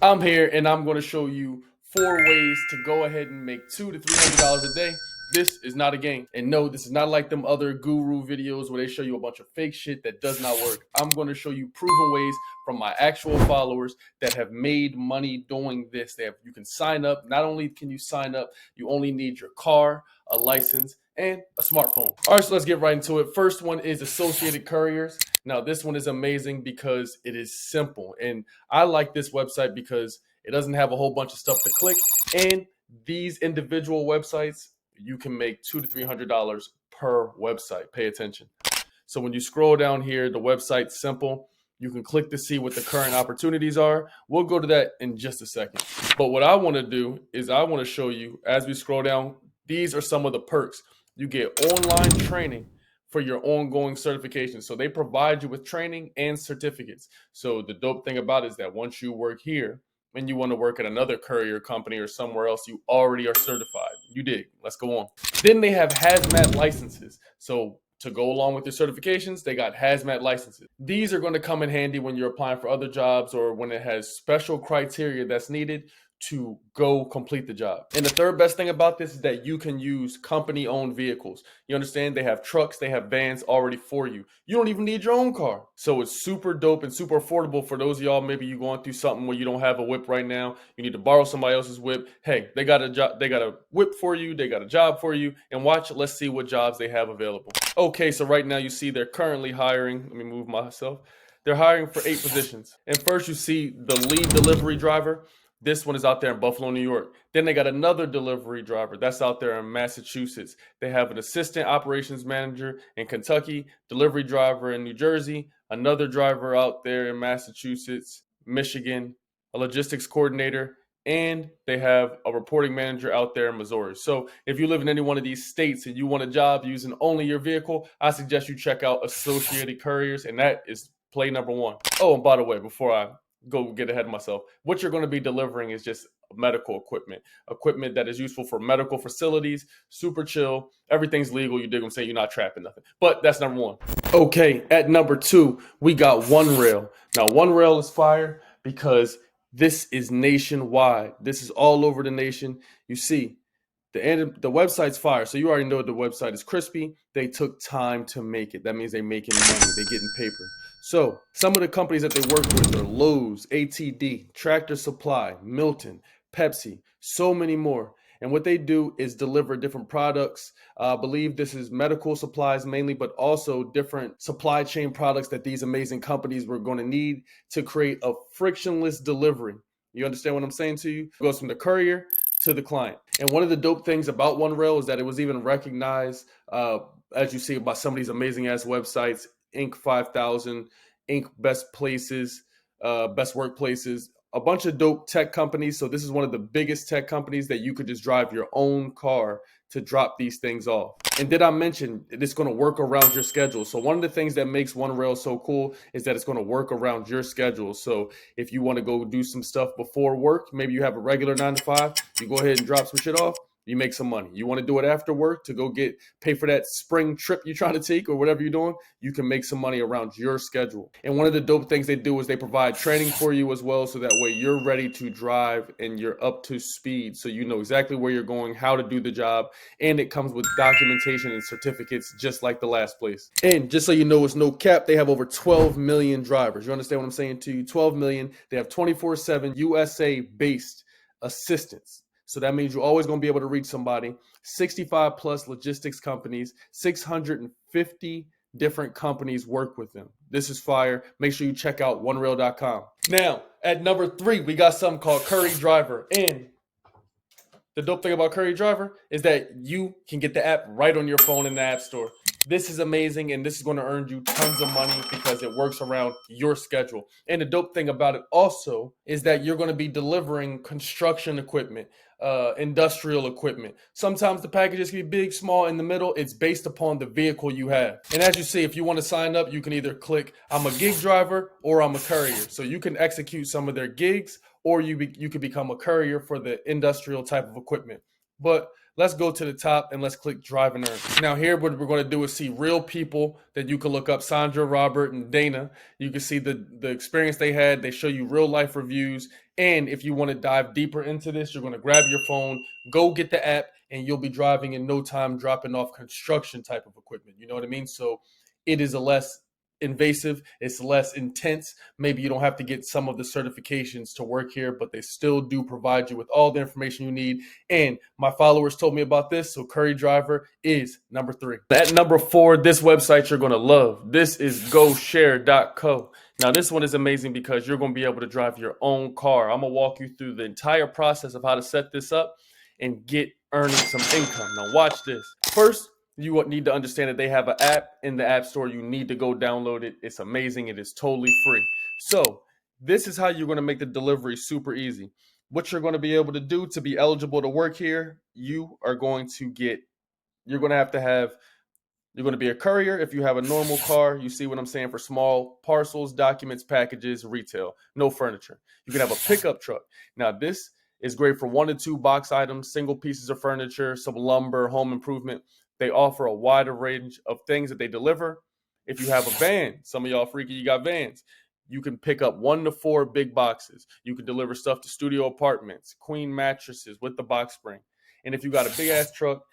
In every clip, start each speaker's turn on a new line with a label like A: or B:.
A: I'm here and I'm going to show you 4 ways to go ahead and make $200 to $300 a day. This is not a game. And no, this is not like them other guru videos where they show you a bunch of fake shit that does not work. I'm going to show you proven ways from my actual followers that have made money doing this. You can sign up. Not only can you sign up, you only need your car, a license, and a smartphone. All right, so let's get right into it. First one is Associated Couriers. Now, this one is amazing because it is simple. And I like this website because it doesn't have a whole bunch of stuff to click. And these individual websites, you can make $200 to $300 per website. Pay attention. So when you scroll down here, the website's simple. You can click to see what the current opportunities are. We'll go to that in just a second. But what I want to do is I want to show you, as we scroll down, these are some of the perks. You get online training for your ongoing certification. So they provide you with training and certificates. So the dope thing about it is that once you work here and you want to work at another courier company or somewhere else, you already are certified. You dig. Let's go on. Then they have hazmat licenses. So to go along with your certifications, they got hazmat licenses. These are going to come in handy when you're applying for other jobs or when it has special criteria that's needed to go complete the job. And the third best thing about this is that you can use company-owned vehicles. You understand? They have trucks, they have vans already for you. You don't even need your own car. So it's super dope and super affordable for those of y'all, maybe you're going through something where you don't have a whip right now. You need to borrow somebody else's whip. Hey, they got a job, they got a whip for you, they got a job for you. And watch, let's see what jobs they have available. Okay, so right now you see they're currently hiring. Let me move myself. They're hiring for 8 positions. And first you see the lead delivery driver. This one is out there in Buffalo, New York. Then they got another delivery driver that's out there in Massachusetts. They have an assistant operations manager in Kentucky, delivery driver in New Jersey, another driver out there in Massachusetts, Michigan, a logistics coordinator, and they have a reporting manager out there in Missouri. So if you live in any one of these states and you want a job using only your vehicle, I suggest you check out Associated Couriers, and that is play number one. Oh, and by the way, before I go get ahead of myself, what you're going to be delivering is just medical equipment that is useful for medical facilities. Super chill, everything's legal. You dig what I'm saying? You're not trapping nothing. But that's number one. Okay, at number 2 we got Onerail. Now Onerail is fire because this is nationwide. This is all over the nation. You see, the website's fire, so you already know the website is crispy. They took time to make it. That means they're making money. They're getting paper. So some of the companies that they work with are Lowe's, ATD, Tractor Supply, Milton, Pepsi, so many more. And what they do is deliver different products. I believe this is medical supplies mainly, but also different supply chain products that these amazing companies were going to need to create a frictionless delivery. You understand what I'm saying to you? It goes from the courier to the client. And one of the dope things about OneRail is that it was even recognized, as you see, by some of these amazing ass websites, Inc. 5000, Inc. Best Places, Best Workplaces, a bunch of dope tech companies. So this is one of the biggest tech companies that you could just drive your own car to drop these things off. And did I mention it's going to work around your schedule? So one of the things that makes OneRail so cool is that it's going to work around your schedule. So if you want to go do some stuff before work, maybe you have a regular 9 to 5, you go ahead and drop some shit off, you make some money. You want to do it after work to go pay for that spring trip you're trying to take or whatever you're doing, you can make some money around your schedule. And one of the dope things they do is they provide training for you as well, so that way you're ready to drive and you're up to speed, so you know exactly where you're going, how to do the job, and it comes with documentation and certificates just like the last place. And just so you know, it's no cap, they have over 12 million drivers. You understand what I'm saying to you? 12 million. They have 24/7 USA based assistance. So that means you're always going to be able to reach somebody. 65 plus logistics companies, 650 different companies work with them. This is fire. Make sure you check out onerail.com. Now, at number 3, we got something called Courier Driver. And the dope thing about Courier Driver is that you can get the app right on your phone in the App Store. This is amazing, and this is going to earn you tons of money because it works around your schedule. And the dope thing about it also is that you're going to be delivering construction equipment, industrial equipment. Sometimes the packages can be big, small, in the middle. It's based upon the vehicle you have. And as you see, if you want to sign up, you can either click I'm a gig driver or I'm a courier. So you can execute some of their gigs, or you could become a courier for the industrial type of equipment. But let's go to the top and let's click drive and earn. Now here what we're going to do is see real people that you can look up, Sandra, Robert, and Dana. You can see the experience they had. They show you real life reviews. And if you want to dive deeper into this, you're going to grab your phone, go get the app, and you'll be driving in no time, dropping off construction type of equipment. You know what I mean? So it is a less invasive, it's less intense. Maybe you don't have to get some of the certifications to work here, but they still do provide you with all the information you need. And my followers told me about this, so Curry Driver is number 3. At number 4, this website you're going to love. This is GoShare.co. Now this one is amazing because you're going to be able to drive your own car. I'm going to walk you through the entire process of how to set this up and get earning some income. Now watch this. First, you need to understand that they have an app in the App Store. You need to go download it. It's amazing. It is totally free. So this is how you're going to make the delivery super easy. What you're going to be able to do to be eligible to work here, you're going to be a courier if you have a normal car. You see what I'm saying? For small parcels, documents, packages, retail, no furniture. You can have a pickup truck. Now this is great for 1 to 2 box items, single pieces of furniture, some lumber, home improvement. They offer a wider range of things that they deliver. If you have a van, some of y'all freaky, you got vans. You can pick up 1 to 4 big boxes. You can deliver stuff to studio apartments, queen mattresses with the box spring. And if you got a big ass truck,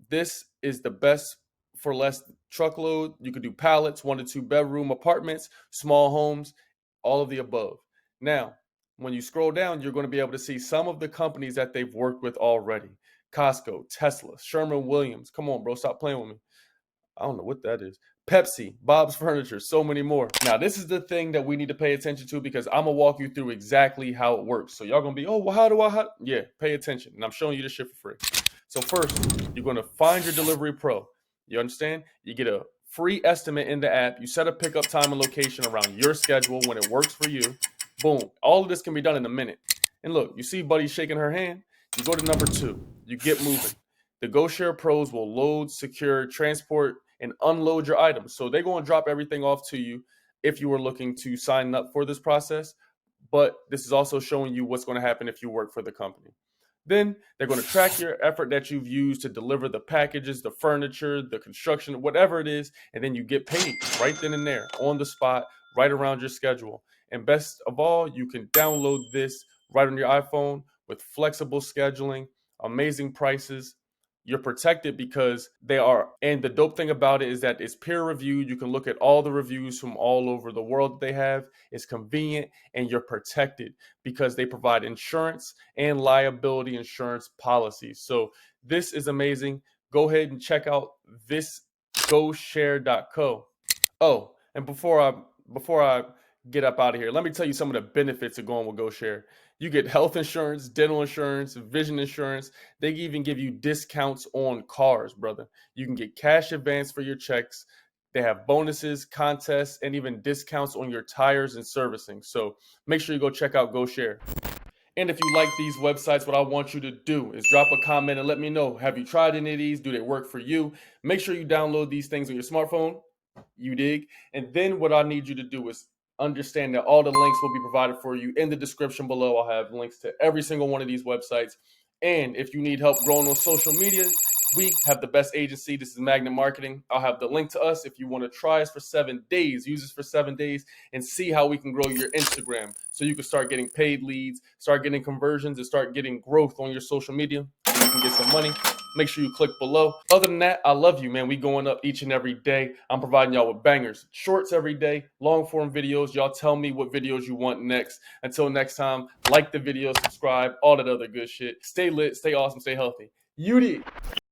A: this is the best for less truckload. You could do pallets, 1 to 2 bedroom apartments, small homes, all of the above. Now, when you scroll down, you're going to be able to see some of the companies that they've worked with already. Costco, Tesla, Sherman-Williams. Come on, bro. Stop playing with me. I don't know what that is. Pepsi, Bob's Furniture, so many more. Now, this is the thing that we need to pay attention to because I'm going to walk you through exactly how it works. So y'all going to be, oh, well, how? Yeah, pay attention. And I'm showing you this shit for free. So first, you're going to find your delivery pro. You understand? You get a free estimate in the app. You set a pickup time and location around your schedule when it works for you. Boom. All of this can be done in a minute. And look, you see Buddy shaking her hand? You go to number 2. You get moving. The GoShare pros will load, secure, transport, and unload your items. So they're going to drop everything off to you if you were looking to sign up for this process. But this is also showing you what's going to happen if you work for the company. Then they're going to track your effort that you've used to deliver the packages, the furniture, the construction, whatever it is, and then you get paid right then and there, on the spot, right around your schedule. And best of all, you can download this right on your iPhone with flexible scheduling, amazing prices. You're protected because they are, and the dope thing about it is that it's peer reviewed. You can look at all the reviews from all over the world that they have. It's convenient and you're protected because they provide insurance and liability insurance policies. So this is amazing. Go ahead and check out this GoShare.co. Oh, and before I get up out of here, let me tell you some of the benefits of going with GoShare. You get health insurance, dental insurance, vision insurance. They even give you discounts on cars, brother. You can get cash advance for your checks. They have bonuses, contests, and even discounts on your tires and servicing. So make sure you go check out GoShare. And if you like these websites, what I want you to do is drop a comment and let me know. Have you tried any of these? Do they work for you? Make sure you download these things on your smartphone. You dig? And then what I need you to do is understand that all the links will be provided for you in the description below. I'll have links to every single one of these websites. And if you need help growing on social media, we have the best agency. This is Magnet Marketing. I'll have the link to us if you want to try us for 7 days. Use us for 7 days and see how we can grow your Instagram so you can start getting paid leads, start getting conversions, and start getting growth on your social media. And you can get some money. Make sure you click below. Other than that, I love you, man. We going up each and every day. I'm providing y'all with bangers, shorts every day, long form videos. Y'all tell me what videos you want next. Until next time, like the video, subscribe, all that other good shit. Stay lit, stay awesome, stay healthy. You did.